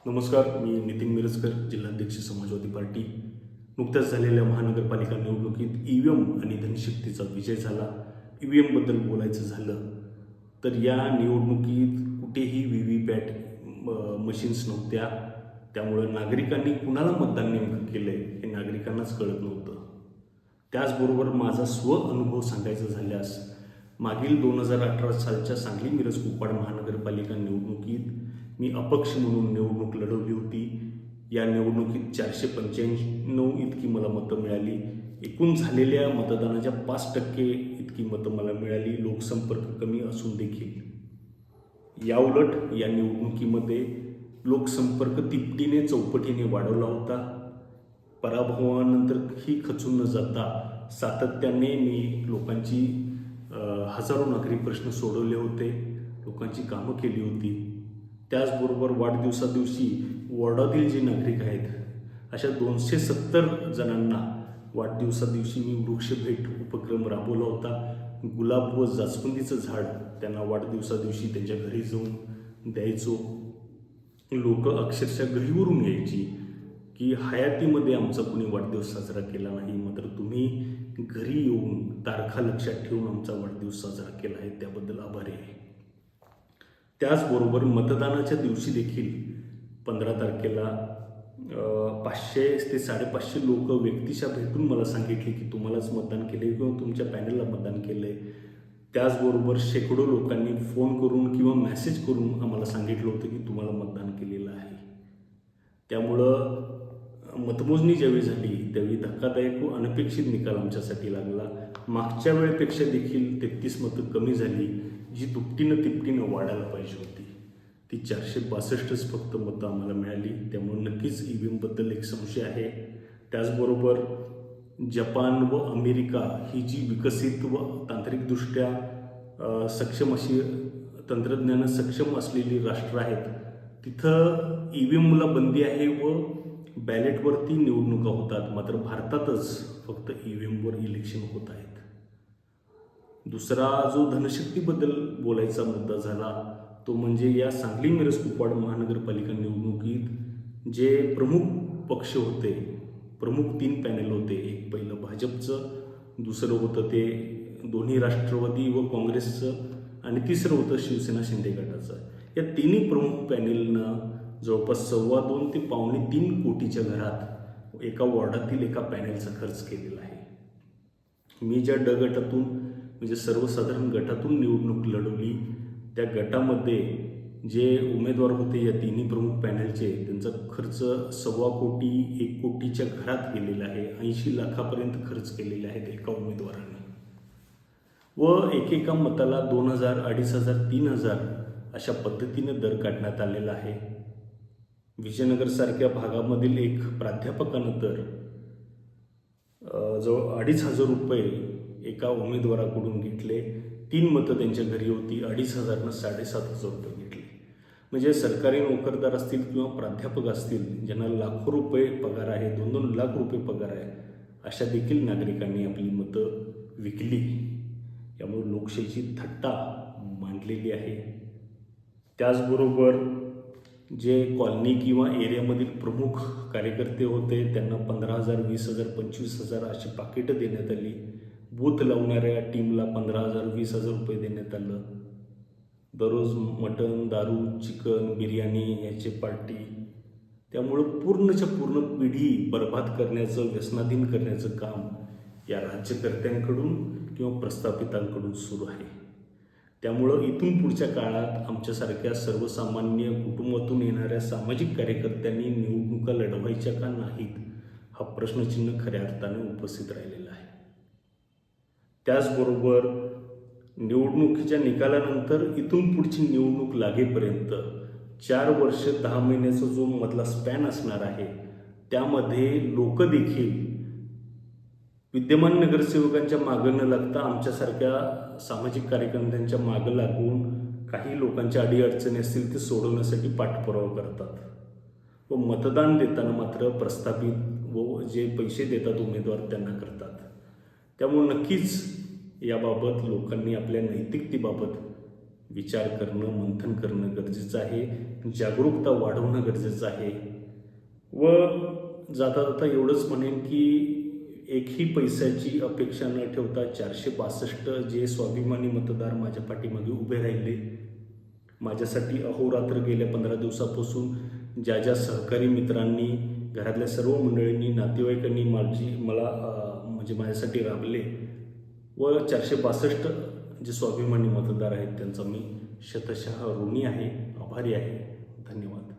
नमस्कार, मी नितीन मिरजकर, जिल्हाध्यक्ष समाजवादी पार्टी. नुकत्याच झालेल्या महानगरपालिका निवडणुकीत EVM आणि धनशक्तीचा विजय झाला. EVMबद्दल बोलायचं झालं तर या निवडणुकीत कुठेही VVPAT मशीन्स नव्हत्या. त्यामुळं नागरिकांनी कुणाला मतदान नेमकं केलं आहे हे नागरिकांनाच कळत नव्हतं. त्याचबरोबर माझा अनुभव सांगायचा झाल्यास मागील 2018 सालच्या सांगली मिरज कुपवाड महानगरपालिका निवडणुकीत मी अपक्ष म्हणून निवडणूक लढवली होती. या निवडणुकीत 495 इतकी मला मतं मिळाली. एकूण झालेल्या मतदानाच्या 5% इतकी मतं मला मिळाली, लोकसंपर्क कमी असून देखील. याउलट या निवडणुकीमध्ये लोकसंपर्क तिपटीने चौपटीने वाढवला होता. पराभवानंतरही खचून न जाता सातत्याने मी लोकांची हजारो नागरी प्रश्न सोडवले होते, लोकांची कामं केली होती. त्याचबरोबर वाढदिवसादिवशी वॉर्डातील जे नागरिक आहेत अशा 270 जणांना वाढदिवसादिवशी मी वृक्षभेट उपक्रम राबवला होता. गुलाब व जास्वंदीचं झाड त्यांना वाढदिवसादिवशी त्यांच्या घरी जाऊन द्यायचो. लोक अक्षरशः घरीवरून यायची की हयातीमध्ये आमचा कुणी वाढदिवस साजरा केला नाही, मात्र तुम्ही घरी येऊन तारखा लक्षात ठेवून आमचा वाढदिवस साजरा केला आहे, त्याबद्दल आभारी आहे. त्याचबरोबर मतदानाच्या दिवशी देखील 15 तारखेला 500 ते 550 लोक व्यक्तिशः भेटून मला सांगितले की तुम्हालाच मतदान केले किंवा तुमच्या पॅनलला मतदान केलं आहे. त्याचबरोबर शेकडो लोकांनी फोन करून किंवा मेसेज करून आम्हाला सांगितलं होतं की तुम्हाला मतदान केलेलं आहे. त्यामुळं मतमोजणी ज्यावेळी झाली त्यावेळी धक्कादायक व अनपेक्षित निकाल आमच्यासाठी लागला. मागच्या वेळेपेक्षा देखील 33 मतं कमी झाली, जी दुपटीनं तिपटीनं वाढायला पाहिजे होती. ती 462च फक्त मतं आम्हाला मिळाली. त्यामुळे नक्कीच EVMबद्दल एक संशय आहे. त्याचबरोबर जपान व अमेरिका ही जी विकसित व तांत्रिकदृष्ट्या सक्षम अशी तंत्रज्ञानं सक्षम असलेली राष्ट्र आहेत, तिथं EVMला बंदी आहे व बॅलेटवरती निवडणुका होतात. मात्र भारतातच फक्त EVMवर इलेक्शन होत आहेत. दुसरा जो धनशक्तीबद्दल बोलायचा मुद्दा झाला तो म्हणजे या सांगली मिरज कुपवाड महानगरपालिका निवडणुकीत जे प्रमुख पक्ष होते, प्रमुख 3 पॅनल होते. एक पहिलं भाजपचं, दुसरं होतं ते दोन्ही राष्ट्रवादी व काँग्रेसचं आणि तिसरं होतं शिवसेना शिंदे गटाचं. या तिन्ही प्रमुख पॅनलनं जवळपास 2.25 ते 3.25 कोटीच्या घरात एका वॉर्डातील एका पॅनलचा खर्च केलेला आहे. मी ज्या गटातून म्हणजे सर्वसाधारण गटातून निवडणूक लढवली त्या गटामध्ये जे उमेदवार होते या तिन्ही प्रमुख पॅनलचे, त्यांचा खर्च 2.25 कोटी 1 कोटीच्या घरात गेलेला आहे. 80 लाखापर्यंत खर्च केलेले आहेत एका उमेदवाराने व एकेका मताला 2,000, 2,500, 3,000 अशा पद्धतीने दर काढण्यात आलेला आहे. विजयनगरसारख्या भागामधील एक प्राध्यापकानं तर जवळ 2,500 रुपये एका उमेदवाराकडून घेतले. 3 मतं त्यांच्या घरी होती, 2,500 7,500 रुपये घेतले. म्हणजे सरकारी नोकरदार असतील किंवा प्राध्यापक असतील ज्यांना लाखो रुपये पगार आहे, 2-2 लाख रुपये पगार आहे, अशा देखील नागरिकांनी आपली मतं विकली. यामुळे लोकशाहीची थट्टा मांडलेली आहे. त्याचबरोबर जे कॉलनी किंवा एरियामधील प्रमुख कार्यकर्ते होते त्यांना 15,000, 20,000, 25,000 अशी पाकिटं देण्यात आली. बूथ लावणाऱ्या टीमला 15,000, 20,000 रुपये देण्यात आलं. दररोज मटण, दारू, चिकन, बिर्याणी याची पार्टी. त्यामुळं पूर्णच्या पूर्ण पिढी बर्बाद करण्याचं, व्यसनाधीन करण्याचं काम या राज्यकर्त्यांकडून किंवा प्रस्थापितांकडून सुरू आहे. त्यामुळं इथून पुढच्या काळात आमच्यासारख्या सर्वसामान्य कुटुंबातून येणाऱ्या सामाजिक कार्यकर्त्यांनी निवडणुका लढवायच्या का नाहीत हा प्रश्नचिन्ह खऱ्या अर्थाने उपस्थित राहिलेला आहे. त्याचबरोबर निवडणुकीच्या निकालानंतर इथून पुढची निवडणूक लागेपर्यंत 4 वर्ष 10 महिन्याचा जो मधला स्पॅन असणार आहे त्यामध्ये लोक देखील विद्यमान नगरसेवकांच्या मागं न लागता आमच्यासारख्या सामाजिक कार्यकर्त्यांच्या मागं लागून काही लोकांच्या अडीअडचणी असतील ते सोडवण्यासाठी पाठपुरावा करतात व मतदान देताना मात्र प्रस्थापित व जे पैसे देतात उमेदवार त्यांना करतात. त्यामुळे नक्कीच याबाबत लोकांनी आपल्या नैतिकतेबाबत विचार करणं, मंथन करणं गरजेचं आहे, जागरूकता वाढवणं गरजेचं आहे. व जाता जाता एवढंच म्हणेन की एकही पैशाची अपेक्षा न ठेवता 462 जे स्वाभिमानी मतदार माझ्या पाठीमागे उभे राहिले, माझ्यासाठी अहोरात्र गेल्या 15 दिवसापासून ज्या ज्या सहकारी मित्रांनी, घरातल्या सर्व मंडळींनी, नातेवाईकांनी मला म्हणजे माझ्यासाठी राबले व 462 जे स्वाभिमानी मतदार आहेत त्यांचा मी शतशः ऋणी आहे, आभारी आहे. धन्यवाद.